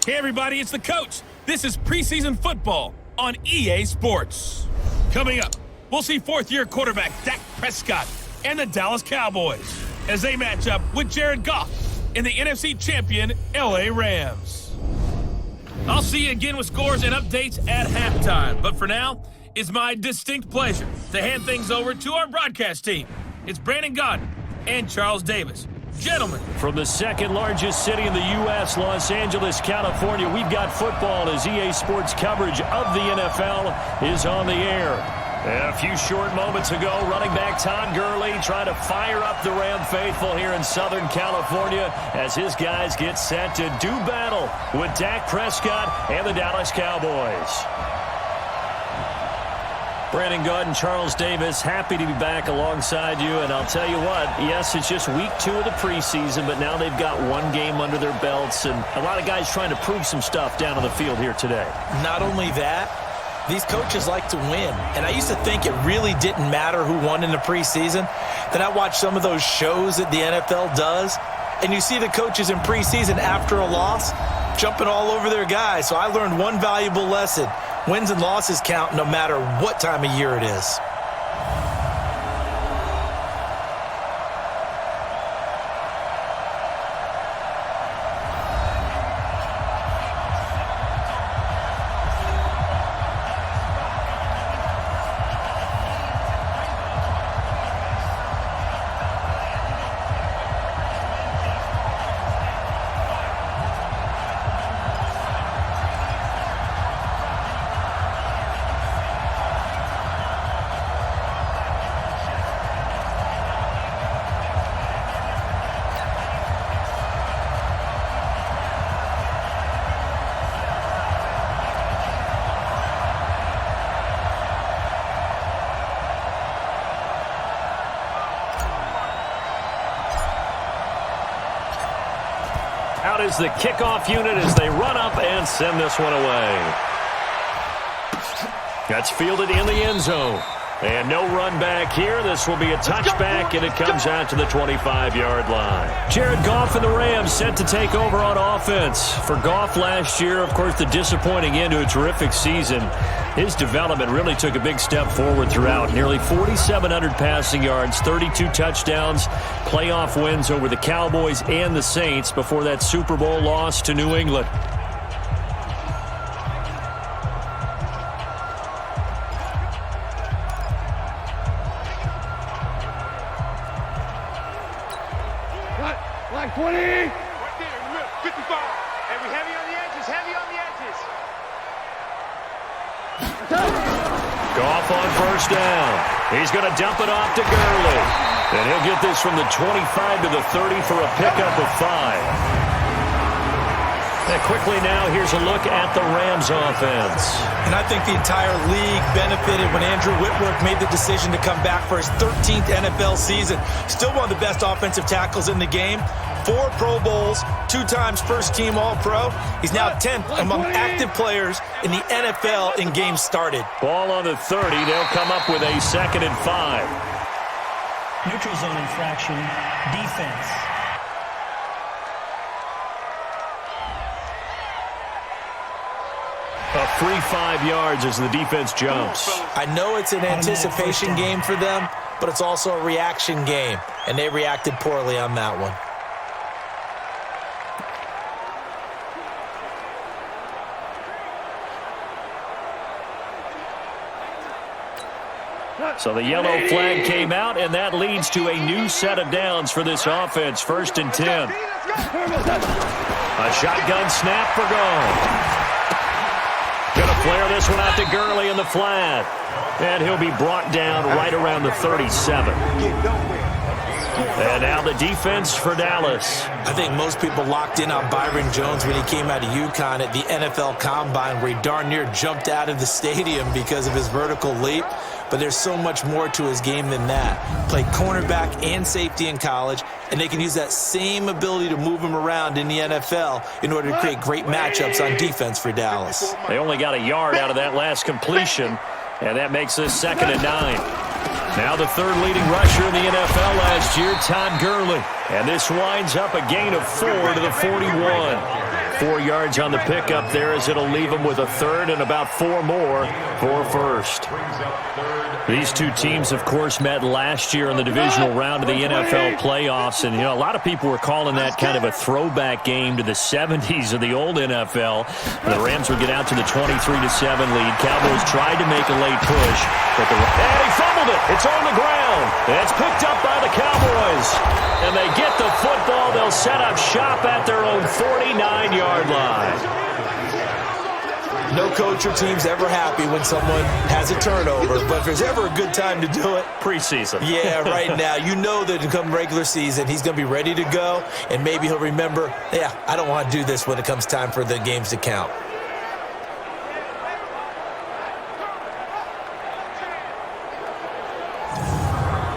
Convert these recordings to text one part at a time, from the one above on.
Hey everybody, it's the coach. This is preseason football on EA Sports. Coming up, we'll see fourth-year quarterback Dak Prescott and the Dallas Cowboys as they match up with Jared Goff in the NFC champion LA Rams. I'll see you again with scores and updates at halftime, but for now, it's my distinct pleasure to hand things over to our broadcast team. It's Brandon Godden and Charles Davis. Gentlemen. From the second largest city in the U.S., Los Angeles, California, we've got football as EA Sports coverage of the NFL is on the air. A few short moments ago, running back Todd Gurley trying to fire up the Ram faithful here in Southern California as his guys get set to do battle with Dak Prescott and the Dallas Cowboys. Brandon Godden, Charles Davis, happy to be back alongside you. And I'll tell you what, yes, it's just week 2 of the preseason, but now they've got one game under their belts. And a lot of guys trying to prove some stuff down on the field here today. Not only that, these coaches like to win. And I used to think it really didn't matter who won in the preseason. Then I watched some of those shows that the NFL does, and you see the coaches in preseason after a loss jumping all over their guys. So I learned one valuable lesson. Wins and losses count no matter what time of year it is. Out is the kickoff unit as they run up and send this one away. That's fielded in the end zone. And no run back here. This will be a touchback, and it comes out to the 25-yard line. Jared Goff and the Rams set to take over on offense. For Goff last year, of course, the disappointing end to a terrific season. His development really took a big step forward throughout. Nearly 4,700 passing yards, 32 touchdowns, playoff wins over the Cowboys and the Saints before that Super Bowl loss to New England. Like 20. Right there, 55. And we heavy on the edges, heavy on the edges. Goff on first down. He's going to dump it off to Gurley. And he'll get this from the 25 to the 30 for a pickup of 5. And quickly now, here's a look at the Rams offense. And I think the entire league benefited when Andrew Whitworth made the decision to come back for his 13th NFL season. Still one of the best offensive tackles in the game. 4 Pro Bowls, 2 times first-team All-Pro. He's now 10th among active players in the NFL in games started. Ball on the 30. They'll come up with a 2nd and 5. Neutral zone infraction, defense. A free 5 yards as the defense jumps. I know it's an anticipation game for them, but it's also a reaction game, and they reacted poorly on that one. So the yellow flag came out, and that leads to a new set of downs for this offense. 1st and 10. A shotgun snap for Goff. Going to flare this one out to Gurley in the flat. And he'll be brought down right around the 37. And now the defense for Dallas. I think most people locked in on Byron Jones when he came out of UConn at the NFL Combine, where he darn near jumped out of the stadium because of his vertical leap. But there's so much more to his game than that. Played cornerback and safety in college, and they can use that same ability to move him around in the NFL in order to create great matchups on defense for Dallas. They only got a yard out of that last completion, and that makes this 2nd and 9. Now the 3rd leading rusher in the NFL last year, Todd Gurley. And this winds up a gain of 4 to the 41. 4 yards on the pickup there, as it'll leave them with a third and about 4 more for first. These two teams, of course, met last year in the divisional round of the NFL playoffs. And, a lot of people were calling that kind of a throwback game to the 70s of the old NFL. The Rams would get out to the 23-7 lead. Cowboys tried to make a late push, but and he fumbled it. It's on the ground. And it's picked up by the Cowboys. And they get the football. They'll set up shop at their own 49-yard line. No coach or team's ever happy when someone has a turnover, but if there's ever a good time to do it, preseason. Yeah, right now. You know that come regular season, he's going to be ready to go, and maybe he'll remember, yeah, I don't want to do this when it comes time for the games to count.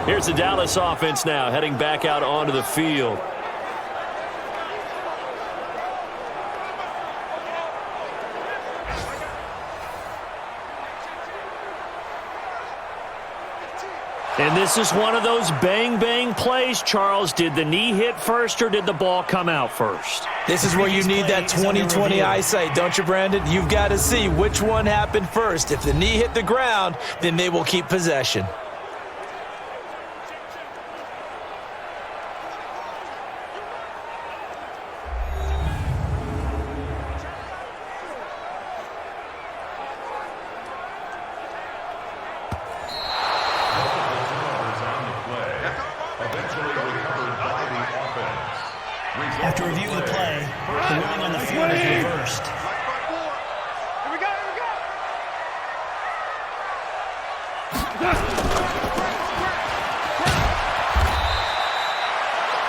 Here's the Dallas offense now, heading back out onto the field. And this is one of those bang-bang plays, Charles. Did the knee hit first or did the ball come out first? This is where you need that 20/20 eyesight, don't you, Brandon? You've got to see which one happened first. If the knee hit the ground, then they will keep possession. After review of the play, the ruling on the field is reversed. Here we go, here we go.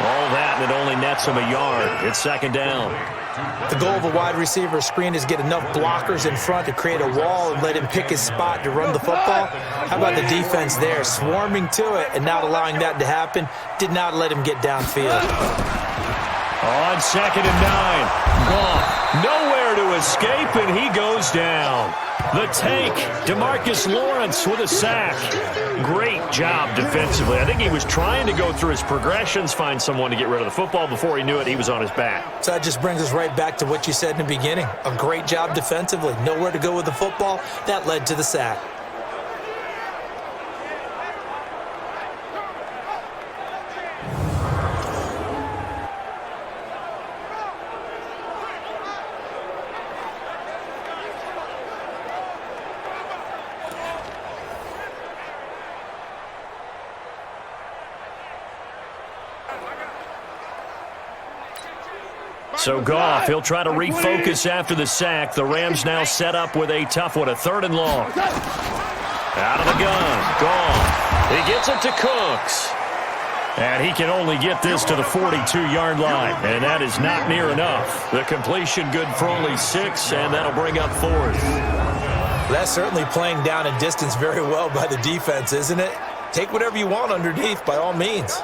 All that, and it only nets him a yard. It's second down. The goal of a wide receiver screen is get enough blockers in front to create a wall and let him pick his spot to run the football. How about the defense there, swarming to it and not allowing that to happen? Did not let him get downfield. On 2nd and 9. Gone. Nowhere to escape, and he goes down. The tank, DeMarcus Lawrence with a sack. Great job defensively. I think he was trying to go through his progressions, find someone to get rid of the football. Before he knew it, he was on his back. So that just brings us right back to what you said in the beginning. A great job defensively. Nowhere to go with the football. That led to the sack. So Goff, he'll try to refocus after the sack. The Rams now set up with a tough one, a 3rd and long. Out of the gun, Goff. He gets it to Cooks. And he can only get this to the 42-yard line, and that is not near enough. The completion good for only 6, and that'll bring up 4th. That's certainly playing down and distance very well by the defense, isn't it? Take whatever you want underneath, by all means.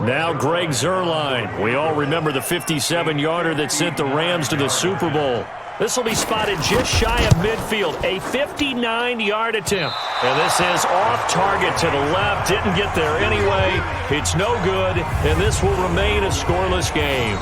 Now Greg Zuerlein. We all remember the 57-yarder that sent the Rams to the Super Bowl. This will be spotted just shy of midfield, a 59-yard attempt. And this is off target to the left. Didn't get there anyway. It's no good, and this will remain a scoreless game.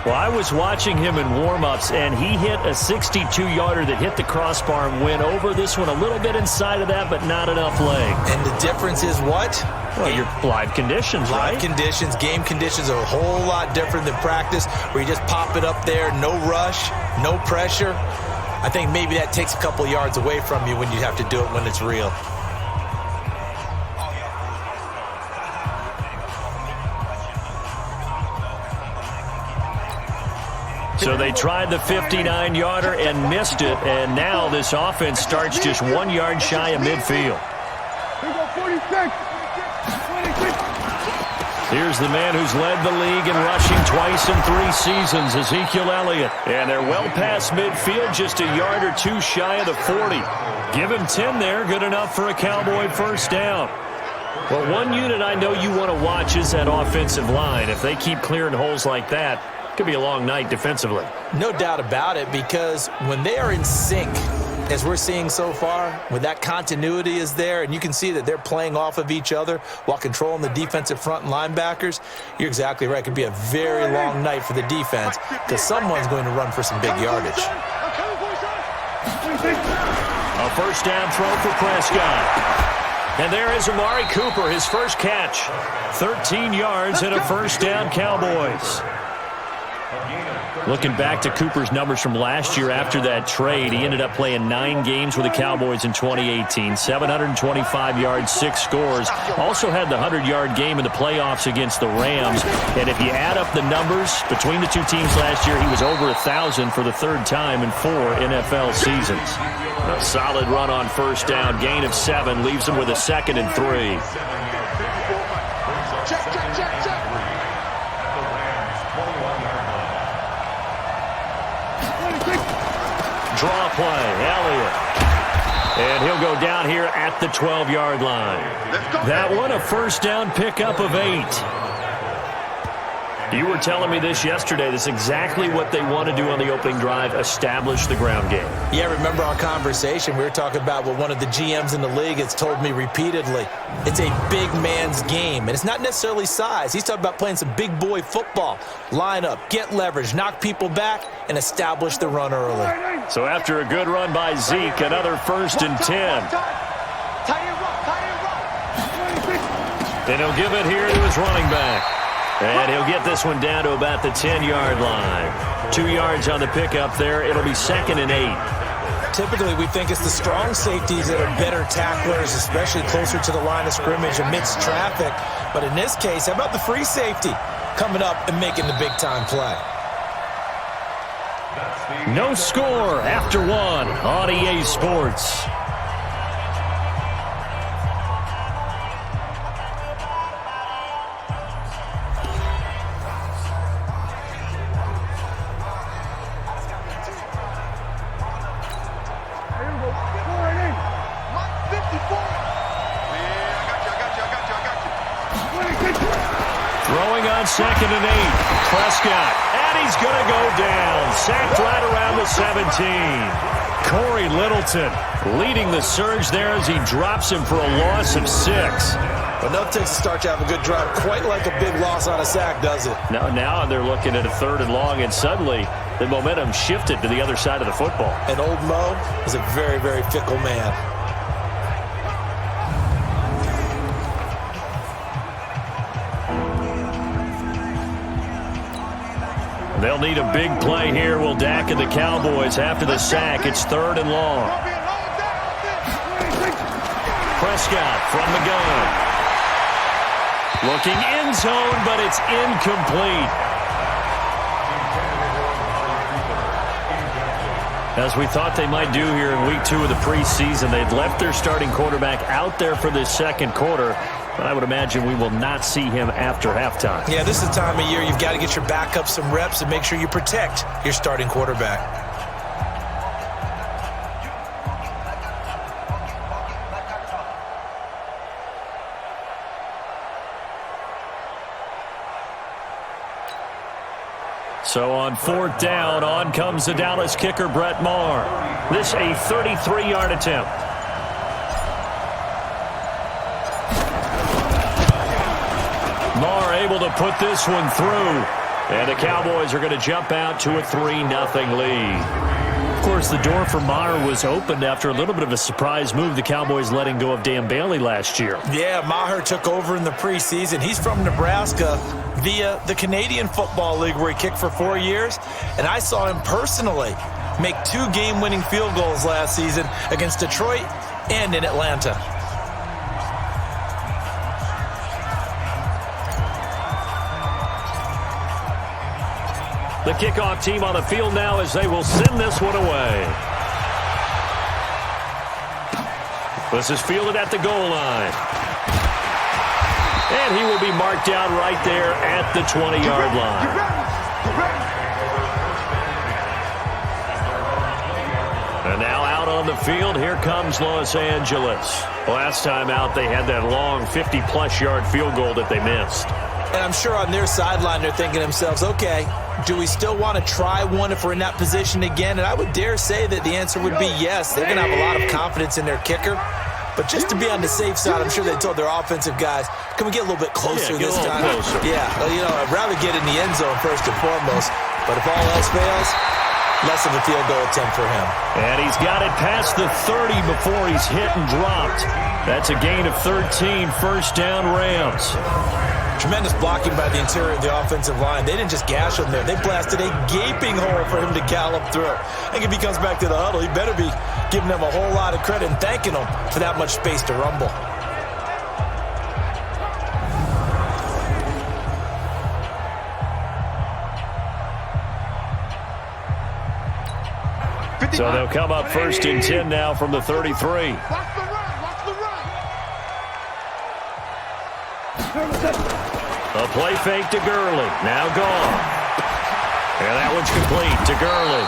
Well, I was watching him in warm-ups, and he hit a 62-yarder that hit the crossbar and went over. This one a little bit inside of that, but not enough leg. And the difference is what? Well, your live conditions, right? Live conditions, game conditions are a whole lot different than practice, where you just pop it up there, no rush, no pressure. I think maybe that takes a couple yards away from you when you have to do it when it's real. So they tried the 59-yarder and missed it, and now this offense starts just 1 yard shy of midfield. Here we go, 46. 26. Here's the man who's led the league in rushing twice in 3 seasons, Ezekiel Elliott. And they're well past midfield, just a yard or two shy of the 40. Give him 10 there, good enough for a Cowboy first down. Well, one unit I know you want to watch is that offensive line. If they keep clearing holes like that, it could be a long night defensively. No doubt about it, because when they are in sync, as we're seeing so far, when that continuity is there and you can see that they're playing off of each other while controlling the defensive front and linebackers, you're exactly right. It could be a very long night for the defense because someone's going to run for some big yardage. A first down throw for Prescott. And there is Amari Cooper, his first catch. 13 yards and a first down, Cowboys. Looking back to Cooper's numbers from last year after that trade, he ended up playing 9 games with the Cowboys in 2018. 725 yards, 6 scores. Also had the 100-yard game in the playoffs against the Rams. And if you add up the numbers between the two teams last year, he was over 1,000 for the 3rd time in 4 NFL seasons. A solid run on first down, gain of 7, leaves him with a 2nd and 3. Draw play, Elliott. And he'll go down here at the 12-yard line. That one a first down pickup of 8. You were telling me this yesterday. This is exactly what they want to do on the opening drive, establish the ground game. Yeah, remember our conversation? We were talking about what one of the GMs in the league has told me repeatedly. It's a big man's game, and it's not necessarily size. He's talking about playing some big boy football. Line up, get leverage, knock people back, and establish the run early. So after a good run by Zeke, another 1st and 10. And he'll give it here to his running back. And he'll get this one down to about the 10-yard line. 2 yards on the pickup there. It'll be 2nd and 8. Typically, we think it's the strong safeties that are better tacklers, especially closer to the line of scrimmage amidst traffic. But in this case, how about the free safety coming up and making the big-time play? No score after 1 on EA Sports. Throwing on 2nd and 8. Prescott. And he's going to go down. Sacked right around the 17. Corey Littleton leading the surge there as he drops him for a loss of 6. Enough takes to start to have a good drive. Quite like a big loss on a sack, does it? Now they're looking at a 3rd and long, and suddenly the momentum shifted to the other side of the football. And old Mo is a very, very fickle man. They'll need a big play here. Will Dak and the Cowboys after the sack. It's 3rd and long. Prescott from the gun. Looking end zone, but it's incomplete. As we thought they might do here in week 2 of the preseason, they'd left their starting quarterback out there for this 2nd quarter. But I would imagine we will not see him after halftime. Yeah, this is the time of year you've got to get your backup some reps and make sure you protect your starting quarterback. So on 4th down, on comes the Dallas kicker, Brett Maher. This a 33-yard attempt. Maher able to put this one through. And the Cowboys are going to jump out to a 3-0 lead. Of course, the door for Maher was opened after a little bit of a surprise move. The Cowboys letting go of Dan Bailey last year. Yeah, Maher took over in the preseason. He's from Nebraska via the Canadian Football League where he kicked for 4 years. And I saw him personally make 2 game-winning field goals last season against Detroit and in Atlanta. The kickoff team on the field now as they will send this one away. This is fielded at the goal line. And he will be marked down right there at the 20-yard line. And now out on the field. Here comes Los Angeles. Last time out, they had that long 50-plus yard field goal that they missed. And I'm sure on their sideline they're thinking to themselves, okay, do we still want to try one if we're in that position again? And I would dare say that the answer would be yes. They're going to have a lot of confidence in their kicker. But just to be on the safe side, I'm sure they told their offensive guys, can we get a little bit closer this time? Closer. Yeah, I'd rather get in the end zone first and foremost. But if all else fails, less of a field goal attempt for him. And he's got it past the 30 before he's hit and dropped. That's a gain of 13, first down Rams. Tremendous blocking by the interior of the offensive line. They didn't just gash him there. They blasted a gaping hole for him to gallop through. I think if he comes back to the huddle, he better be giving them a whole lot of credit and thanking them for that much space to rumble. So they'll come up first and 10 now from the 33. Watch the run. Watch the run. A play fake to Gurley. Now gone. And that one's complete to Gurley.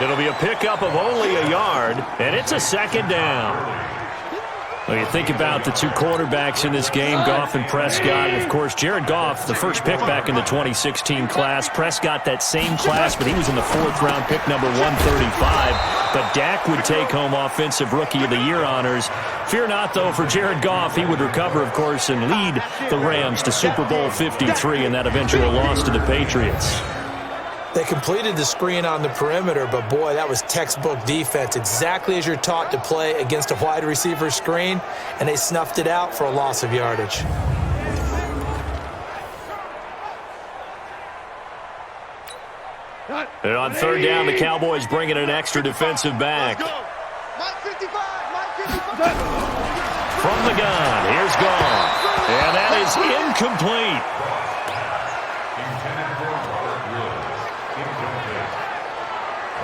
It'll be a pickup of only a yard, and it's a second down. Well, you think about the two quarterbacks in this game, Goff and Prescott. And of course, Jared Goff, the first pick back in the 2016 class. Prescott, that same class, but he was in the fourth-round pick, number 135. But Dak would take home Offensive Rookie of the Year honors. Fear not, though, for Jared Goff. He would recover, of course, and lead the Rams to Super Bowl 53 in that eventual loss to the Patriots. They completed the screen on the perimeter, but boy, that was textbook defense, exactly as you're taught to play against a wide receiver screen, and they snuffed it out for a loss of yardage. And on third down, the Cowboys bring in an extra defensive back. From the gun, here's Goff, and that is incomplete.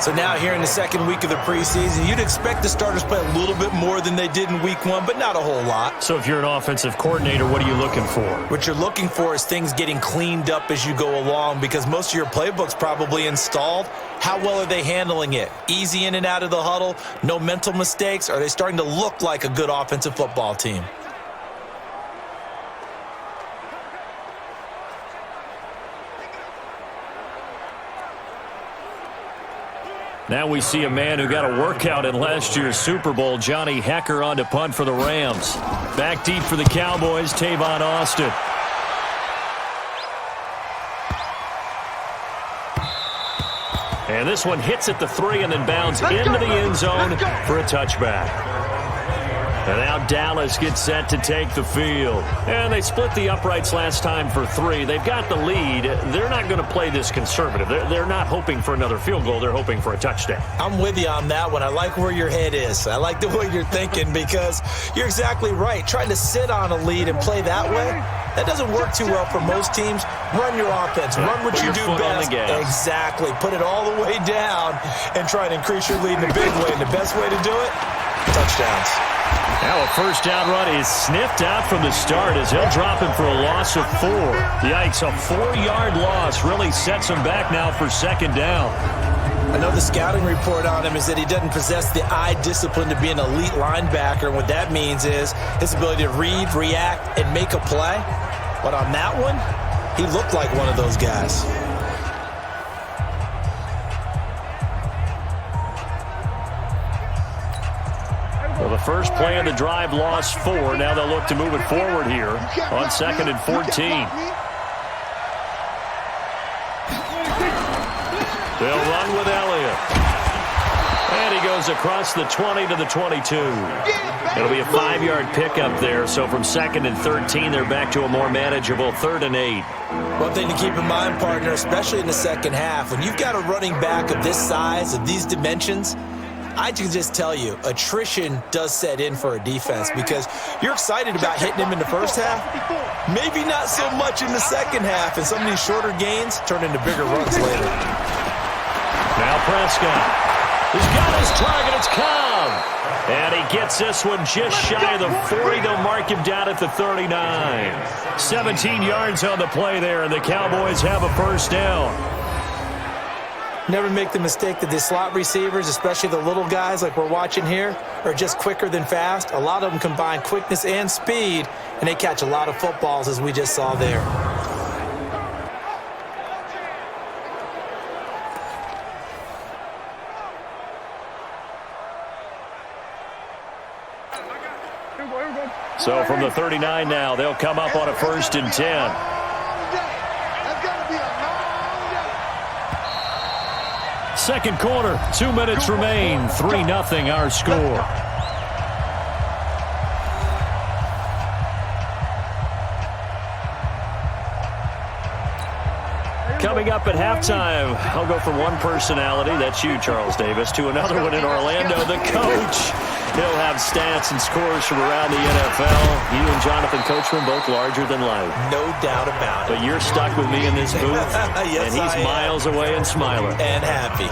So now here in the second week of the preseason, you'd expect the starters to play a little bit more than they did in week one, but not a whole lot. So if you're an offensive coordinator, what are you looking for? What you're looking for is things getting cleaned up as you go along, because most of your playbook's probably installed. How well are they handling it? Easy in and out of the huddle? No mental mistakes? Are they starting to look like a good offensive football team? Now we see a man who got a workout in last year's Super Bowl, Johnny Hecker, on to punt for the Rams. Back deep for the Cowboys, Tavon Austin. And this one hits at the 3 and then bounds into the end zone for a touchback. And now Dallas gets set to take the field. And they split the uprights last time for 3. They've got the lead. They're not going to play this conservative. They're not hoping for another field goal. They're hoping for a touchdown. I'm with you on that one. I like where your head is. I like the way you're thinking, because you're exactly right. Trying to sit on a lead and play that way, that doesn't work too well for most teams. Run your offense. Run what you do best. Exactly. Put it all the way down and try to increase your lead in a big way. And the best way to do it, touchdowns. Now a first down run is sniffed out from the start as he'll drop him for a loss of 4. Yikes, a 4-yard loss really sets him back now for second down. I know the scouting report on him is that he doesn't possess the eye discipline to be an elite linebacker. And what that means is his ability to read, react, and make a play. But on that one, he looked like one of those guys. Well, the first play of the drive lost 4. Now they'll look to move it forward here on 2nd and 14. They'll run with Elliott. And he goes across the 20 to the 22. It'll be a 5-yard pickup there. So from 2nd and 13, they're back to a more manageable 3rd and 8. One thing to keep in mind, partner, especially in the second half, when you've got a running back of this size, of these dimensions, I can just tell you, attrition does set in for a defense, because you're excited about hitting him in the first half, maybe not so much in the second half, and some of these shorter gains turn into bigger runs later. Now Prescott. He's got his target. It's Cobb. And he gets this one just shy of the 40. They'll mark him down at the 39. 17 yards on the play there, and the Cowboys have a first down. Never make the mistake that the slot receivers, especially the little guys like we're watching here, are just quicker than fast. A lot of them combine quickness and speed, and they catch a lot of footballs, as we just saw there. So from the 39 now, they'll come up on a 1st and 10. Second quarter, 2 minutes remain. 3-0 our score. Coming up at halftime, I'll go from one personality, that's you, Charles Davis, to another one in Orlando, the coach. He'll have stats and scores from around the NFL. You and Jonathan Coachman both larger than life. No doubt about it. But you're stuck with me in this booth, yes, and he's miles away and smiling. And happy.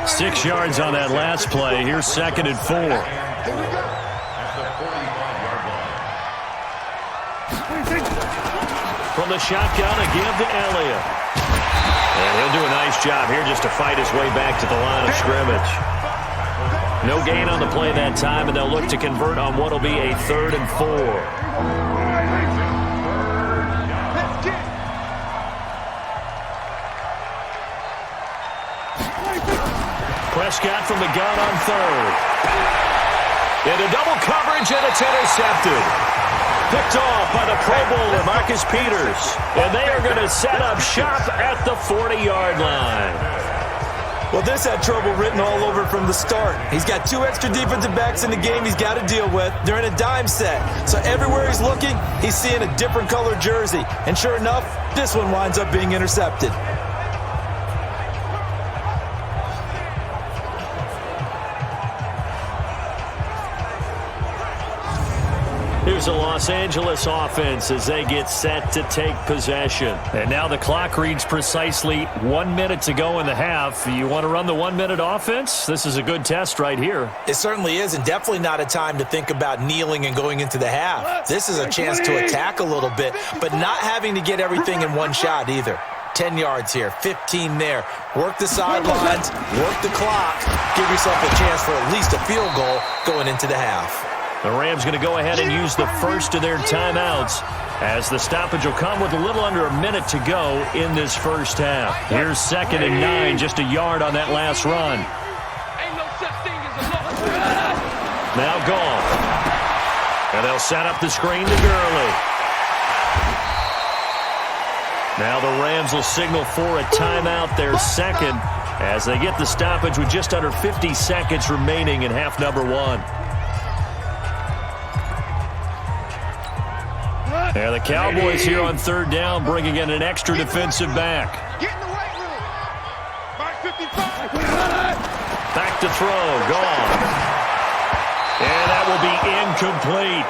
6 yards on that last play. Here's 2nd and 4. From the shotgun, a give to Elliott. And he'll do a nice job here just to fight his way back to the line of scrimmage. No gain on the play that time, and they'll look to convert on what will be a 3rd and 4. Prescott from the gun on 3rd. Into double coverage, and it's intercepted. Picked off by the Pro Bowler, Marcus Peters. And they are going to set up shop at the 40-yard line. Well, this had trouble written all over from the start. He's got 2 extra defensive backs in the game he's got to deal with. They're in a dime set. So everywhere he's looking, he's seeing a different color jersey. And sure enough, this one winds up being intercepted. Here's the Los Angeles offense as they get set to take possession. And now the clock reads precisely 1 minute to go in the half. You want to run the 1 minute offense? This is a good test right here. It certainly is, and definitely not a time to think about kneeling and going into the half. This is a chance to attack a little bit, but not having to get everything in one shot either. 10 yards here, 15 there. Work the sidelines, work the clock. Give yourself a chance for at least a field goal going into the half. The Rams going to go ahead and use the first of their timeouts as the stoppage will come with a little under a minute to go in this first half. Here's 2nd and 9, just a yard on that last run. Now gone. And they'll set up the screen to Gurley. Now the Rams will signal for a timeout, their second, as they get the stoppage with just under 50 seconds remaining in half number 1. Yeah, the Cowboys here on 3rd down, bringing in an extra defensive back. Get in the right room. Mark 55. Back to throw, gone. And that will be incomplete.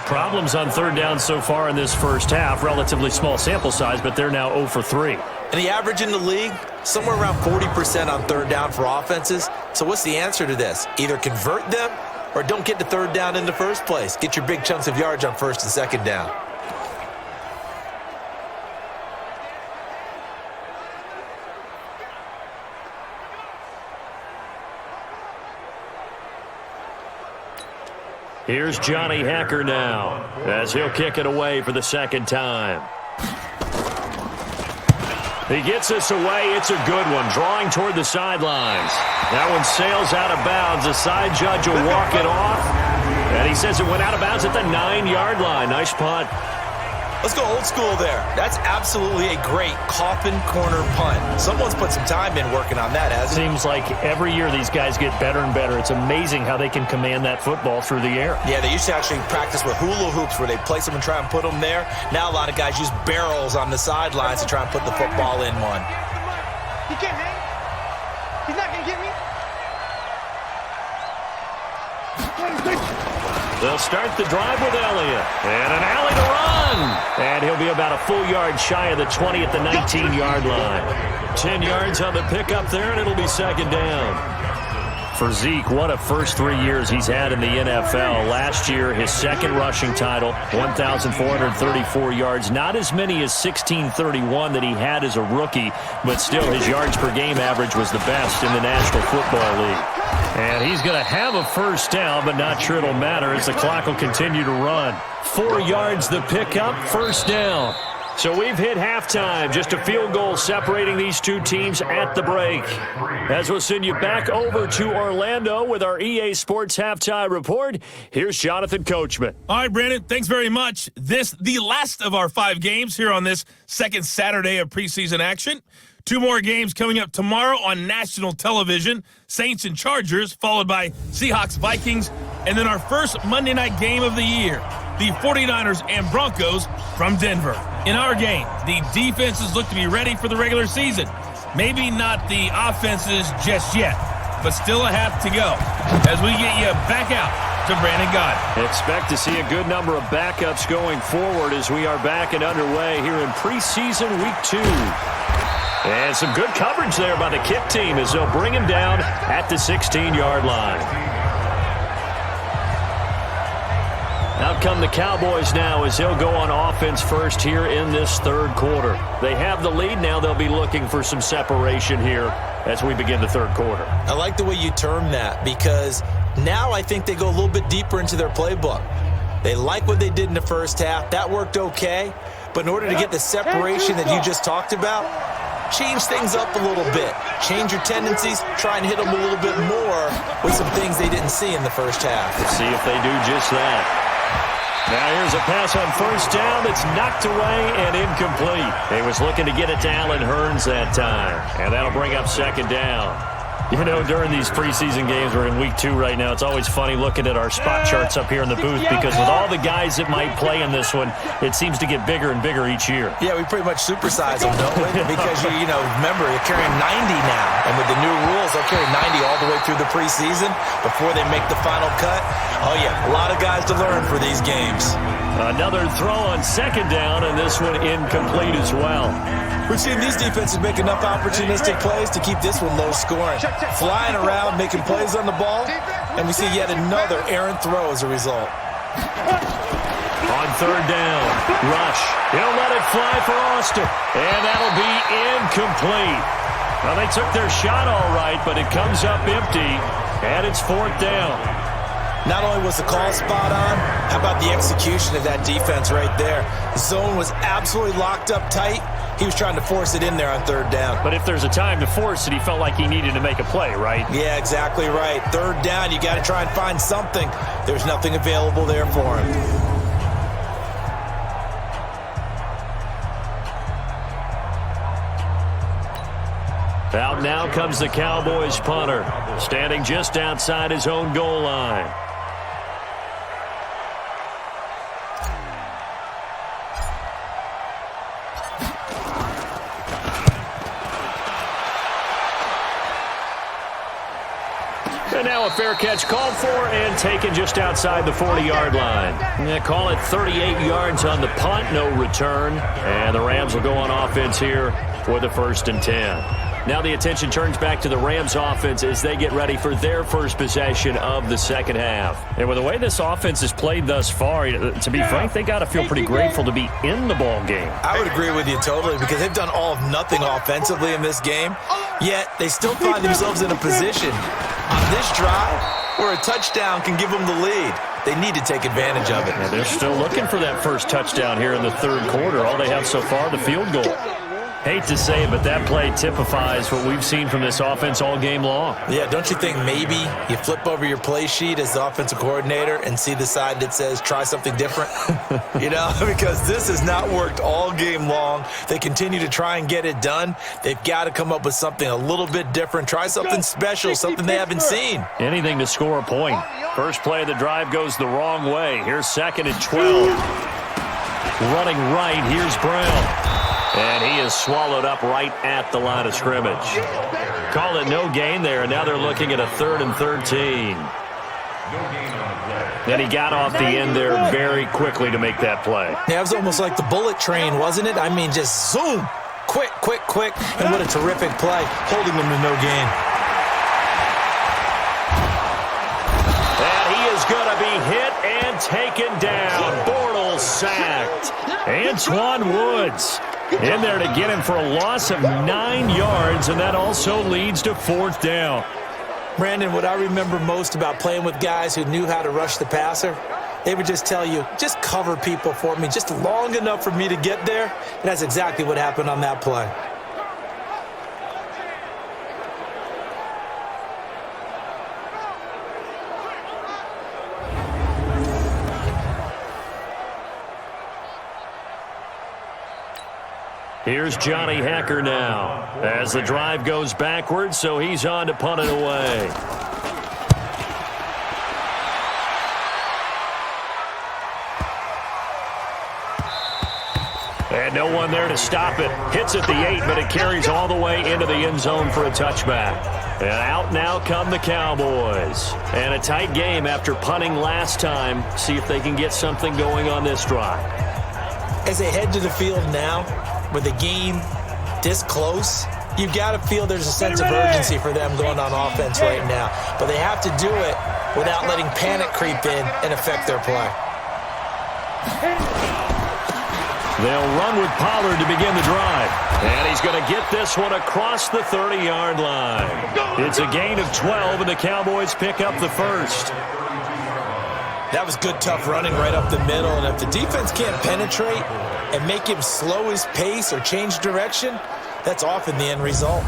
Problems on 3rd down so far in this first half. Relatively small sample size, but they're now 0 for 3. And the average in the league, somewhere around 40% on 3rd down for offenses. So what's the answer to this? Either convert them or don't get to 3rd down in the first place. Get your big chunks of yards on 1st and 2nd down. Here's Johnny Hacker now as he'll kick it away for the 2nd time. He gets this away. It's a good one. Drawing toward the sidelines. That one sails out of bounds. The side judge will walk it off. And he says it went out of bounds at the 9-yard line. Nice punt. Let's go old school there. That's absolutely a great coffin corner punt. Someone's put some time in working on that, hasn't it? Seems like every year these guys get better and better. It's amazing how they can command that football through the air. Yeah, they used to actually practice with hula hoops where they place them and try and put them there. Now a lot of guys use barrels on the sidelines to try and put the football in one. He can't hang. He's not going to get me. They'll start the drive with Elliott. And an alley to run. And he'll be about a full yard shy of the 20 at the 19-yard line. 10 yards on the pickup there, and it'll be 2nd down. For Zeke, what a first 3 years he's had in the NFL. Last year, his second rushing title, 1,434 yards. Not as many as 1,631 that he had as a rookie, but still his yards per game average was the best in the National Football League. And he's going to have a first down, but not sure it'll matter as the clock will continue to run. 4 yards the pickup, first down. So we've hit halftime, just a field goal separating these two teams at the break. As we'll send you back over to Orlando with our EA Sports Halftime Report, here's Jonathan Coachman. All right, Brandon, thanks very much. The last of our 5 games here on this second Saturday of preseason action. 2 more games coming up tomorrow on national television, Saints and Chargers, followed by Seahawks, Vikings, and then our first Monday night game of the year, the 49ers and Broncos from Denver. In our game, the defenses look to be ready for the regular season. Maybe not the offenses just yet, but still a half to go. As we get you back out to Brandon Gaudin. Expect to see a good number of backups going forward as we are back and underway here in preseason week 2. And some good coverage there by the kick team as they'll bring him down at the 16-yard line. Out come the Cowboys now as they'll go on offense first here in this third quarter. They have the lead. Now they'll be looking for some separation here as we begin the third quarter. I like the way you term that because now I think they go a little bit deeper into their playbook. They like what they did in the first half. That worked okay. But in order to get the separation that you just talked about, change things up a little bit. Change your tendencies. Try and hit them a little bit more with some things they didn't see in the first half. Let's see if they do just that. Now here's a pass on first down that's knocked away and incomplete. He was looking to get it to Allen Hurns that time, and that'll bring up second down. You know, during these preseason games, we're in week 2 right now. It's always funny looking at our spot charts up here in the booth because with all the guys that might play in this one, it seems to get bigger and bigger each year. Yeah, we pretty much supersize them, don't we? Because, you know, remember, you're carrying 90 now. And with the new rules, they'll carry 90 all the way through the preseason before they make the final cut. Oh, yeah, a lot of guys to learn for these games. Another throw on second down, and this one incomplete as well. We've seen these defenses make enough opportunistic plays to keep this one low scoring. Flying around, making plays on the ball, and we see yet another errant throw as a result. On third down, rush. He'll let it fly for Austin, and that'll be incomplete. Well, they took their shot all right, but it comes up empty, and it's fourth down. Not only was the call spot on, how about the execution of that defense right there? The zone was absolutely locked up tight. He was trying to force it in there on third down. But if there's a time to force it, he felt like he needed to make a play, right? Yeah, exactly right. Third down, you got to try and find something. There's nothing available there for him. Out now comes the Cowboys punter, standing just outside his own goal line. And now a fair catch called for and taken just outside the 40-yard line. Yeah, call it 38 yards on the punt, no return. And the Rams will go on offense here for the 1st and 10. Now the attention turns back to the Rams offense as they get ready for their first possession of the second half. And with the way this offense has played thus far, to be frank, they got to feel pretty grateful to be in the ball game. I would agree with you totally because they've done all of nothing offensively in this game, yet they still find themselves in a position on this drive where a touchdown can give them the lead. They need to take advantage of it. Yeah, they're still looking for that first touchdown here in the third quarter. All they have so far, the field goal. Hate to say it, but that play typifies what we've seen from this offense all game long. Yeah, don't you think maybe you flip over your play sheet as the offensive coordinator and see the side that says try something different? You know, because this has not worked all game long. They continue to try and get it done. They've got to come up with something a little bit different. Try something special, something they haven't seen. Anything to score a point. First play of the drive goes the wrong way. Here's 2nd and 12. Running right, here's Brown. And he is swallowed up right at the line of scrimmage. Call it no gain there, and now they're looking at a 3rd and 13. And he got off the end there very quickly to make that play. Yeah, it was almost like the bullet train, wasn't it? I mean, just zoom. Quick, quick, quick. And what a terrific play, holding them to no gain. and taken down. Bortles sacked. Antoine Woods in there to get him for a loss of 9 yards, and that also leads to 4th down. Brandon, what I remember most about playing with guys who knew how to rush the passer, they would just tell you, just cover people for me, just long enough for me to get there. And that's exactly what happened on that play. Here's Johnny Hecker now as the drive goes backwards, so he's on to punt it away. And no one there to stop it. Hits at the 8, but it carries all the way into the end zone for a touchback. And out now come the Cowboys. And a tight game after punting last time. See if they can get something going on this drive. As they head to the field now, with the game this close, you've got to feel there's a sense of urgency for them going on offense right now. But they have to do it without letting panic creep in and affect their play. They'll run with Pollard to begin the drive. And he's going to get this one across the 30-yard line. It's a gain of 12, and the Cowboys pick up the first. That was good, tough running right up the middle. And if the defense can't penetrate and make him slow his pace or change direction, that's often the end result.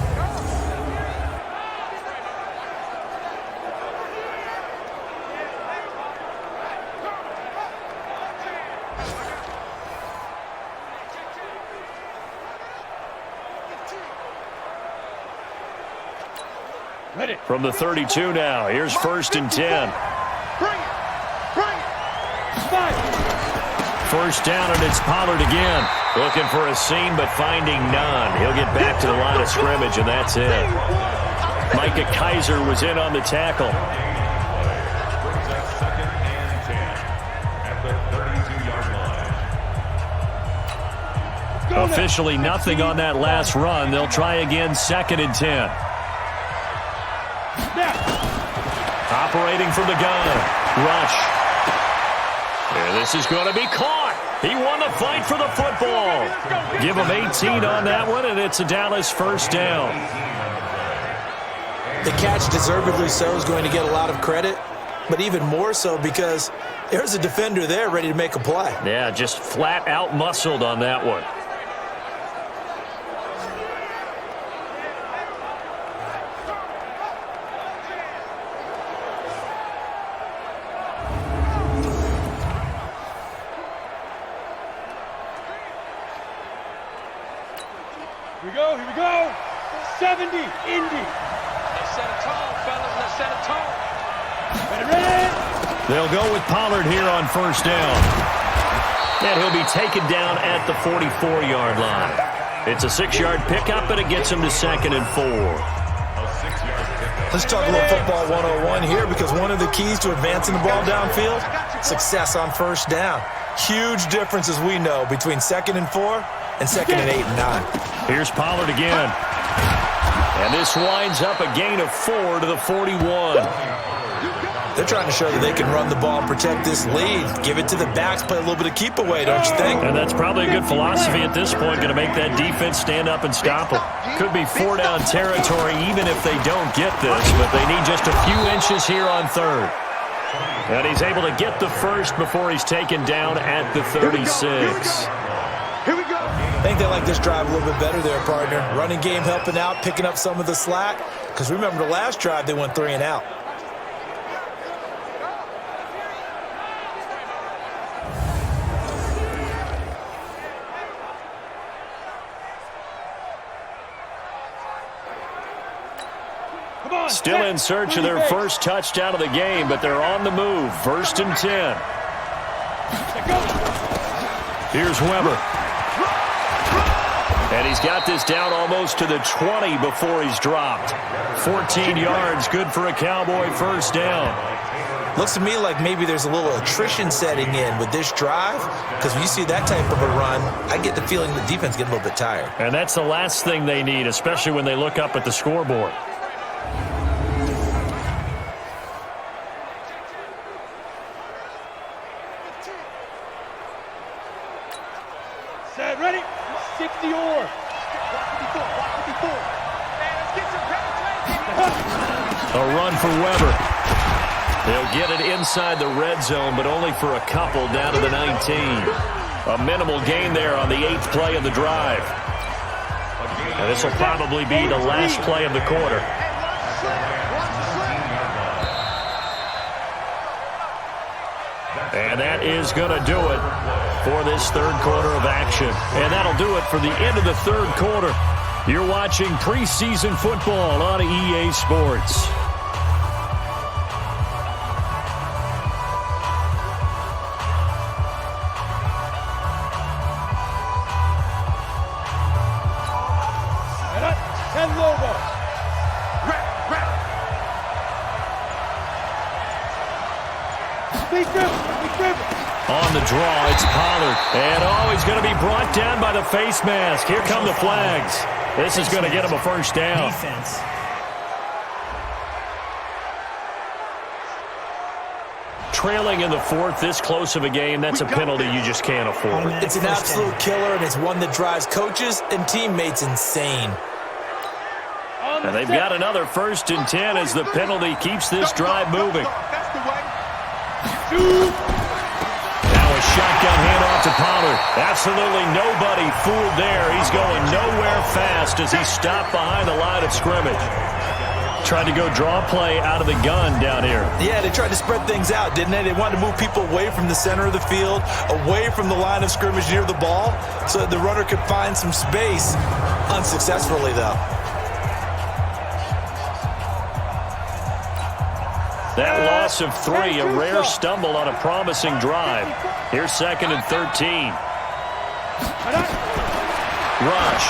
From the 32 now, here's 1st and 10. First down, and it's Pollard again. Looking for a seam, but finding none. He'll get back to the line of scrimmage, and that's it. Micah Kaiser was in on the tackle. Officially nothing on that last run. They'll try again, 2nd and 10. Operating from the gun. Rush. And this is going to be caught. He won the fight for the football. Give him 18 on that one, and it's a Dallas first down. The catch, deservedly so, is going to get a lot of credit, but even more so because there's a defender there ready to make a play. Yeah, just flat out muscled on that one. Here we go. 70, Indy. Let's set it tall, fellas. Let's set it tall. Ready? They'll go with Pollard here on first down. And he'll be taken down at the 44-yard line. It's a 6-yard pickup, and it gets him to 2nd and 4. Let's talk a little football 101 here, because one of the keys to advancing the ball downfield, success on first down. Huge difference, as we know, between 2nd and 4 and 2nd and 8 and 9. Here's Pollard again. And this winds up a gain of 4 to the 41. They're trying to show that they can run the ball and protect this lead. Give it to the backs, play a little bit of keep away, don't you think? And that's probably a good philosophy at this point, going to make that defense stand up and stop them. Could be 4-down territory even if they don't get this, but they need just a few inches here on 3rd. And he's able to get the first before he's taken down at the 36. I think they like this drive a little bit better there, partner. Running game helping out, picking up some of the slack. Because remember the last drive, they went 3 and out. Still in search of their first touchdown of the game, but they're on the move. 1st and 10. Here's Weber. And he's got this down almost to the 20 before he's dropped. 14 yards, good for a Cowboy first down. Looks to me like maybe there's a little attrition setting in with this drive, because when you see that type of a run, I get the feeling the defense getting a little bit tired. And that's the last thing they need, especially when they look up at the scoreboard. Set, ready? 60 or. A run for Weber. They'll get it inside the red zone, but only for a couple down to the 19. A minimal gain there on the 8th play of the drive. And this will probably be the last play of the quarter. And that is going to do it for this third quarter of action. And that'll do it for the end of the third quarter. You're watching preseason football on EA Sports. And logo. On the draw, it's Pollard. And he's going to be brought down by the face mask. Here come the flags. This is going to get him a first down. Defense. Trailing in the fourth, this close of a game, that's a penalty you just can't afford. It's an absolute killer, and it's one that drives coaches and teammates insane. And they've got another 1st and 10 as the penalty keeps this drive moving. Now a shotgun handoff to Pollard. Absolutely nobody fooled there. He's going nowhere fast as he's stopped behind the line of scrimmage. Tried to go draw play out of the gun down here. Yeah, they tried to spread things out, didn't they? They wanted to move people away from the center of the field, away from the line of scrimmage near the ball, so that the runner could find some space. Unsuccessfully, though. That loss of 3, a rare stumble on a promising drive. Here's 2nd and 13. Rush.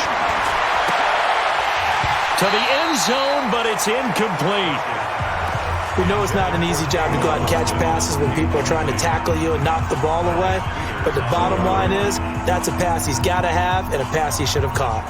To the end zone, but it's incomplete. We know it's not an easy job to go out and catch passes when people are trying to tackle you and knock the ball away. But the bottom line is, that's a pass he's got to have and a pass he should have caught.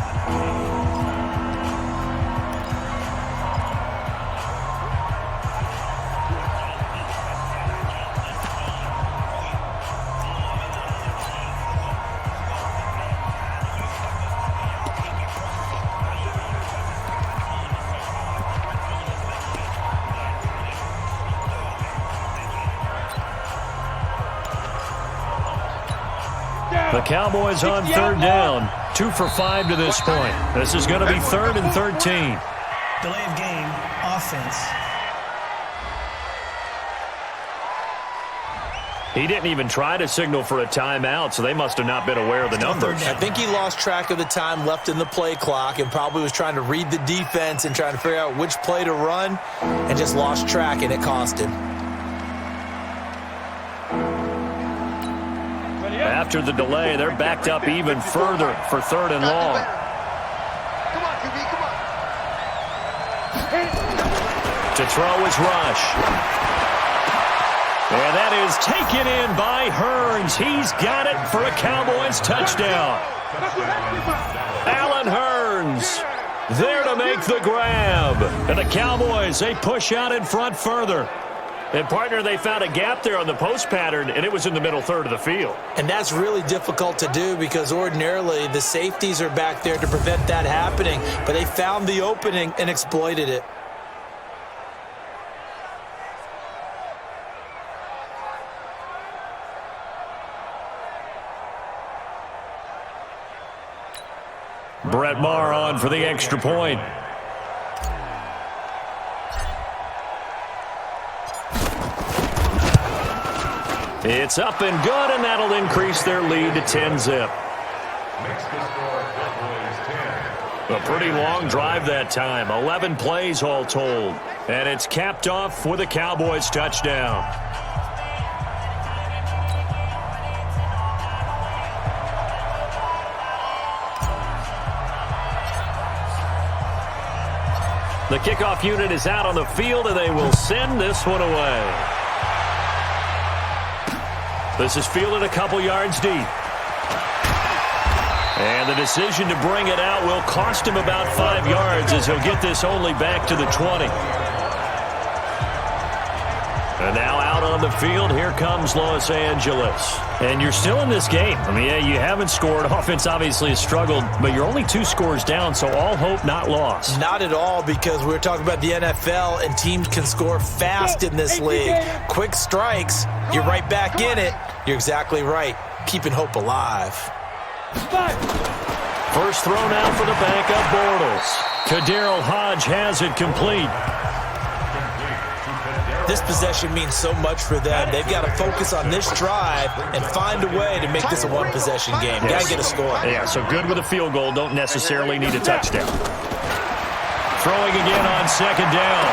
The Cowboys on 3rd down. 2 for 5 to this point. This is going to be 3rd and 13. Delay of game, offense. He didn't even try to signal for a timeout, so they must have not been aware of the numbers. I think he lost track of the time left in the play clock and probably was trying to read the defense and trying to figure out which play to run and just lost track, and it cost him. After the delay, they're backed up even further for 3rd and long. Come on, QB, come on. To throw is Rush. And that is taken in by Hearns. He's got it for a Cowboys touchdown. Allen Hearns there to make the grab. And the Cowboys, they push out in front further. And, partner, they found a gap there on the post pattern, and it was in the middle third of the field. And that's really difficult to do because ordinarily the safeties are back there to prevent that happening. But they found the opening and exploited it. Brett Maher on for the extra point. It's up and good, and that'll increase their lead to 10-zip. A pretty long drive that time, 11 plays all told. And it's capped off with a Cowboys touchdown. The kickoff unit is out on the field, and they will send this one away. This is fielded a couple yards deep. And the decision to bring it out will cost him about 5 yards as he'll get this only back to the 20. And now out on on the field. Here comes Los Angeles. And you're still in this game. I mean, yeah, you haven't scored. Offense obviously has struggled, but you're only 2 scores down, so all hope not lost. Not at all, because we're talking about the NFL, and teams can score fast in this league. Quick strikes, you're right back in it. You're exactly right. Keeping hope alive. First throw now for the backup Bortles. Kadarius Hodge has it complete. This possession means so much for them. They've got to focus on this drive and find a way to make this a one-possession game. Got to get a score. Yeah, so good with a field goal. Don't necessarily need a touchdown. Throwing again on second down.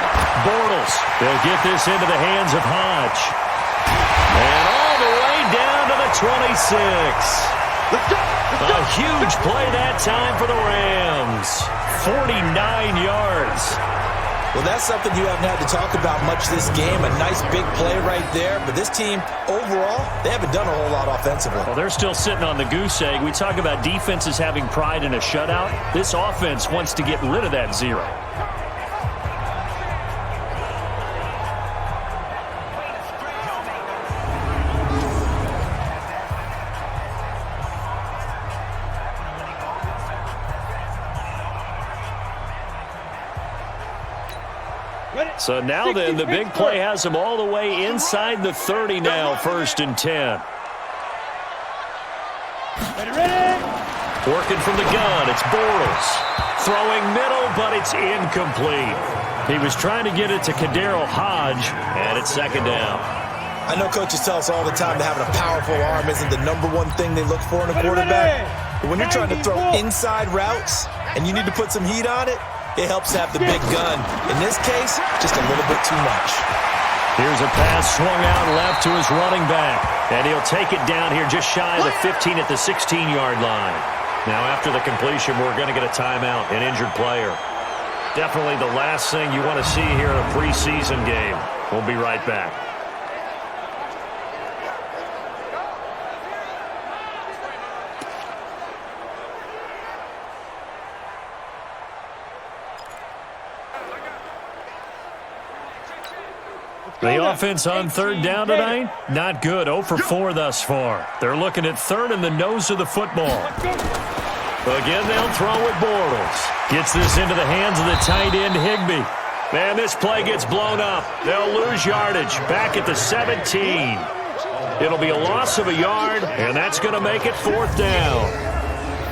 Bortles. They'll get this into the hands of Hodge. And all the way down to the 26. A huge play that time for the Rams. 49 yards. Well, that's something you haven't had to talk about much this game. A nice big play right there. But this team, overall, they haven't done a whole lot offensively. Well, they're still sitting on the goose egg. We talk about defenses having pride in a shutout. This offense wants to get rid of that 0. So now then, the big play has them all the way inside the 30 now, 1st and 10. Working from the gun, it's Bortles. Throwing middle, but it's incomplete. He was trying to get it to Kadarius Hodge, and it's 2nd down. I know coaches tell us all the time that having a powerful arm isn't the #1 thing they look for in a quarterback. But when you're trying to throw inside routes and you need to put some heat on it, it helps to have the big gun. In this case, just a little bit too much. Here's a pass swung out left to his running back. And he'll take it down here just shy of the 15 at the 16-yard line. Now after the completion, we're going to get a timeout, an injured player. Definitely the last thing you want to see here in a preseason game. We'll be right back. The offense on 3rd down tonight, not good. 0 for 4 thus far. They're looking at 3rd in the nose of the football. Again, they'll throw with Bortles. Gets this into the hands of the tight end, Higbee. Man, this play gets blown up. They'll lose yardage back at the 17. It'll be a loss of a yard, and that's going to make it 4th down.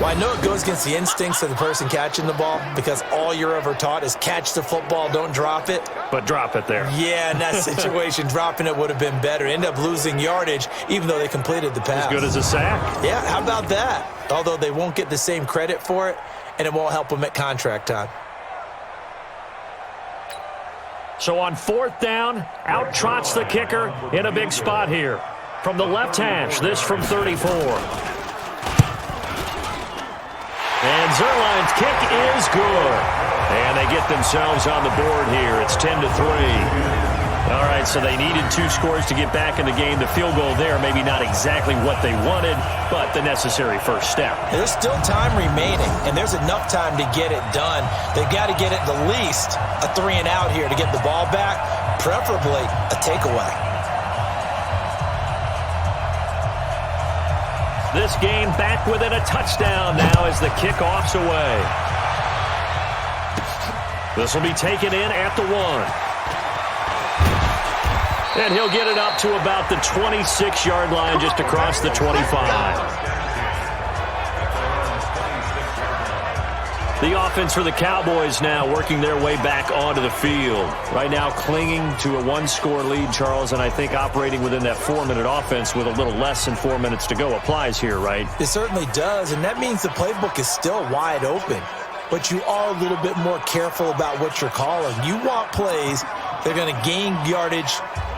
Well, I know it goes against the instincts of the person catching the ball, because all you're ever taught is catch the football, don't drop it. But drop it there. Yeah, in that situation, dropping it would have been better. End up losing yardage, even though they completed the pass. As good as a sack. Yeah, how about that? Although they won't get the same credit for it, and it won't help them at contract time. So on 4th down, out trots the kicker in a big spot here. From the left hash, this from 34. And Zerline's kick is good. And they get themselves on the board here. It's 10-3. All right, so they needed 2 scores to get back in the game. The field goal there, maybe not exactly what they wanted, but the necessary first step. There's still time remaining, and there's enough time to get it done. They've got to get it the least a 3-and-out here to get the ball back, preferably a takeaway. This game back within a touchdown now as the kickoff's away. This will be taken in at the 1. And he'll get it up to about the 26-yard line, just across the 25. The offense for the Cowboys now working their way back onto the field. Right now clinging to a 1-score lead, Charles, and I think operating within that 4-minute offense with a little less than 4 minutes to go applies here, right? It certainly does, and that means the playbook is still wide open. But you are a little bit more careful about what you're calling. You want plays that are going to gain yardage,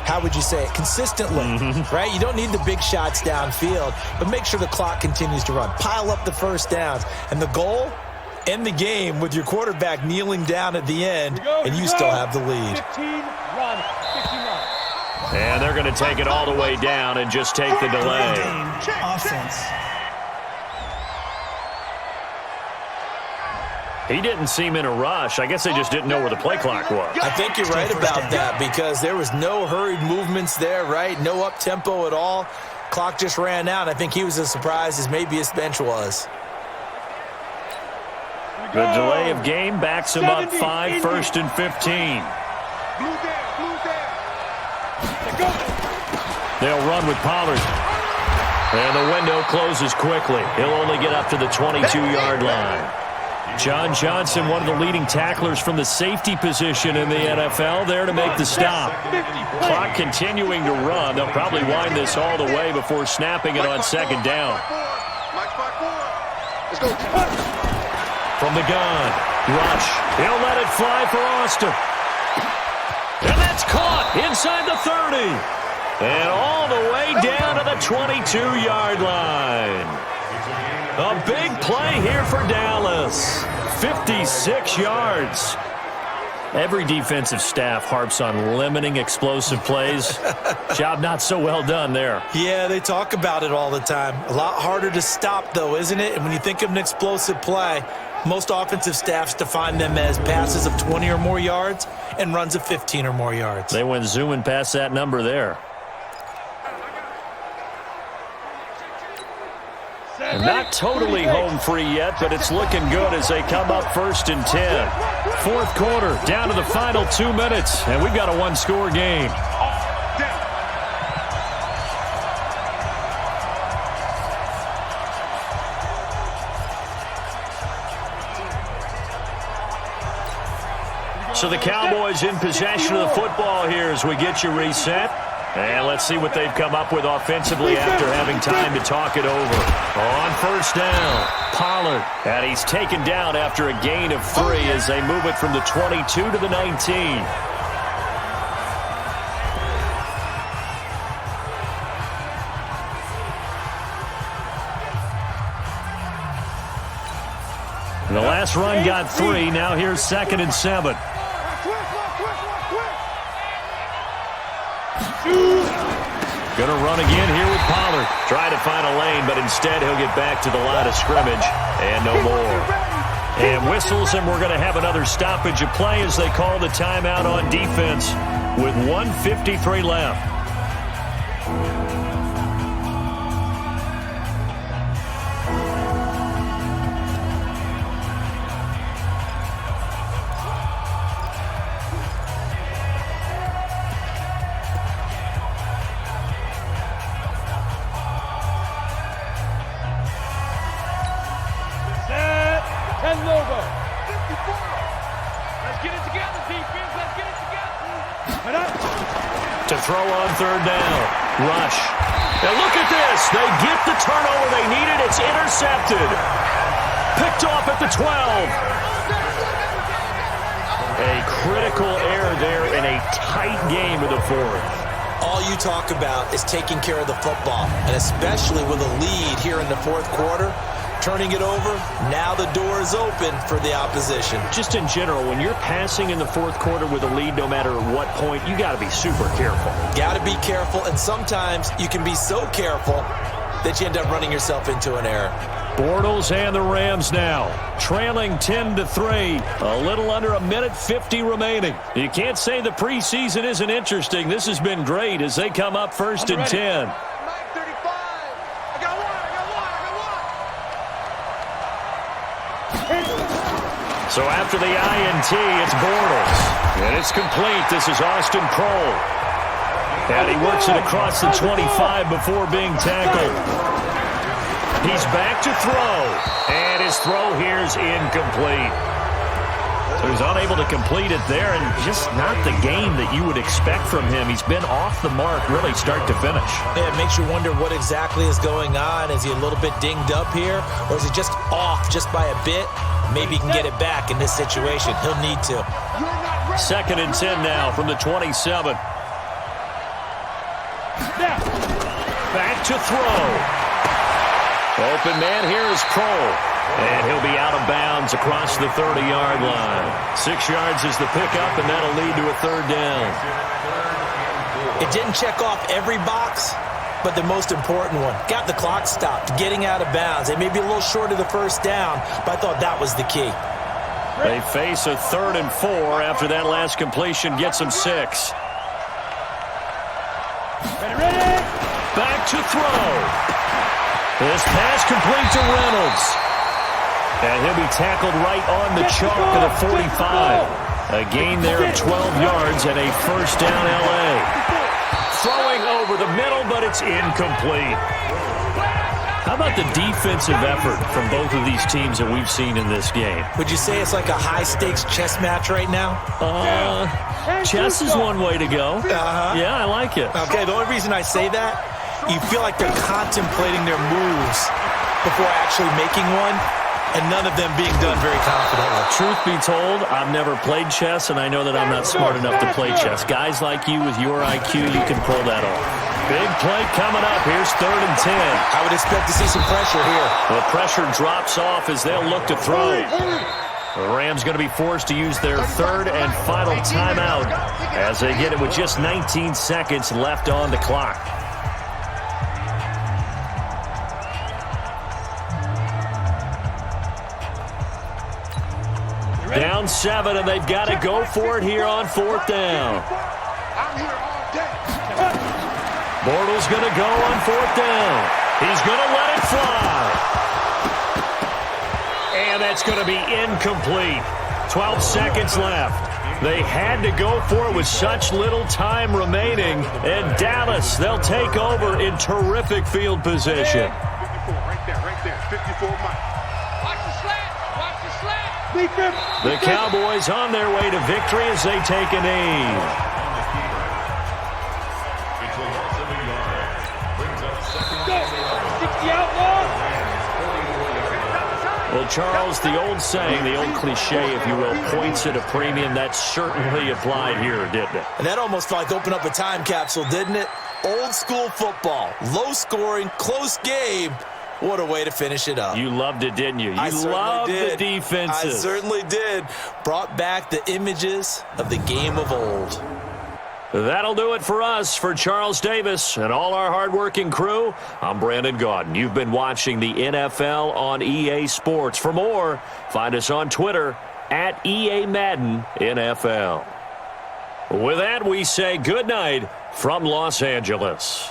how would you say it, consistently, right? You don't need the big shots downfield, but make sure the clock continues to run. Pile up the first downs. And the goal, end the game with your quarterback kneeling down at the end, and you still have the lead. 15 run. And they're going to take it all the way down and just take the delay. Offense. He didn't seem in a rush. I guess they just didn't know where the play clock was. I think you're right about that because there was no hurried movements there, right? No up-tempo at all. Clock just ran out. I think he was as surprised as maybe his bench was. The delay of game backs him up 5, 1st and 15. They'll run with Pollard. And the window closes quickly. He'll only get up to the 22-yard line. John Johnson, one of the leading tacklers from the safety position in the NFL, there to make the stop. Clock continuing to run. They'll probably wind this all the way before snapping it on 2nd down. From the gun, Rush. He'll let it fly for Austin. And that's caught inside the 30. And all the way down to the 22-yard line. A big play here for Dallas. 56 yards. Every defensive staff harps on limiting explosive plays. Job not so well done there. Yeah, they talk about it all the time. A lot harder to stop, though, isn't it? And when you think of an explosive play, most offensive staffs define them as passes of 20 or more yards and runs of 15 or more yards. They went zooming past that number there. Not totally home free yet, but it's looking good as they come up 1st and 10. 4th quarter, down to the final 2 minutes, and we've got a one-score game. So the Cowboys in possession of the football here as we get you reset. And let's see what they've come up with offensively after having time to talk it over. On 1st down, Pollard. And he's taken down after a gain of 3 as they move it from the 22 to the 19. The last run got 3. Now here's 2nd and 7. Going to run again here with Pollard. Try to find a lane, but instead he'll get back to the line of scrimmage. And no more. And whistles, and we're going to have another stoppage of play as they call the timeout on defense with 1:53 left. To throw on 3rd down. Rush. And look at this. They get the turnover they needed. It's intercepted. Picked off at the 12. A critical error there in a tight game of the 4th. All you talk about is taking care of the football, and especially with a lead here in the 4th quarter. Turning it over, now the door is open for the opposition. Just in general, when you're passing in the 4th quarter with a lead, no matter what point, you got to be super careful. Got to be careful, and sometimes you can be so careful that you end up running yourself into an error. Bortles and the Rams now, trailing 10-3, a little under 1:50 remaining. You can't say the preseason isn't interesting. This has been great as they come up 1st and 10. So after the INT, it's Bortles. And it's complete. This is Austin Kroll. And he works it across the 25 before being tackled. He's back to throw. And his throw here is incomplete. So he's unable to complete it there, and just not the game that you would expect from him. He's been off the mark really start to finish. Yeah, it makes you wonder what exactly is going on. Is he a little bit dinged up here, or is he just off just by a bit? Maybe he can get it back in this situation. He'll need to. 2nd and 10 now from the 27. Back to throw. Open man here is Kroll. And he'll be out of bounds across the 30-yard line. 6 yards is the pickup, and that'll lead to a 3rd down. It didn't check off every box, but the most important one. Got the clock stopped, getting out of bounds. They may be a little short of the 1st down, but I thought that was the key. They face a 3rd and 4 after that last completion gets them 6. Back to throw. This pass complete to Reynolds. And he'll be tackled right on the chalk of the 45. A gain there of 12 yards and a first down L.A. Throwing over the middle, but it's incomplete. How about the defensive effort from both of these teams that we've seen in this game? Would you say it's like a high-stakes chess match right now? Chess is one way to go. Yeah, I like it. Okay, the only reason I say that, you feel like they're contemplating their moves before actually making one, and none of them being done very confidently. Truth be told, I've never played chess, and I know that I'm not smart enough to play chess. Guys like you with your IQ, you can pull that off. Big play coming up. Here's 3rd and 10. I would expect to see some pressure here. The pressure drops off as they'll look to throw. The Rams going to be forced to use their 3rd and final timeout as they get it with just 19 seconds left on the clock. Down 7, and they've got to go for it here on 4th down. Bortles going to go on 4th down. He's going to let it fly. And that's going to be incomplete. 12 seconds left. They had to go for it with such little time remaining. And Dallas, they'll take over in terrific field position. 54, right there. 54 Mike. Watch the slant. The Cowboys on their way to victory as they take a knee. Well, Charles, the old saying, the old cliche, if you will, points at a premium, that certainly applied here, didn't it? And that almost like opened up a time capsule, didn't it? Old school football, low scoring, close game. What a way to finish it up. You loved it, didn't you? You loved the defenses. I certainly did. Brought back the images of the game of old. That'll do it for us. For Charles Davis and all our hardworking crew, I'm Brandon Gaudin. You've been watching the NFL on EA Sports. For more, find us on Twitter at EA Madden NFL. With that, we say good night from Los Angeles.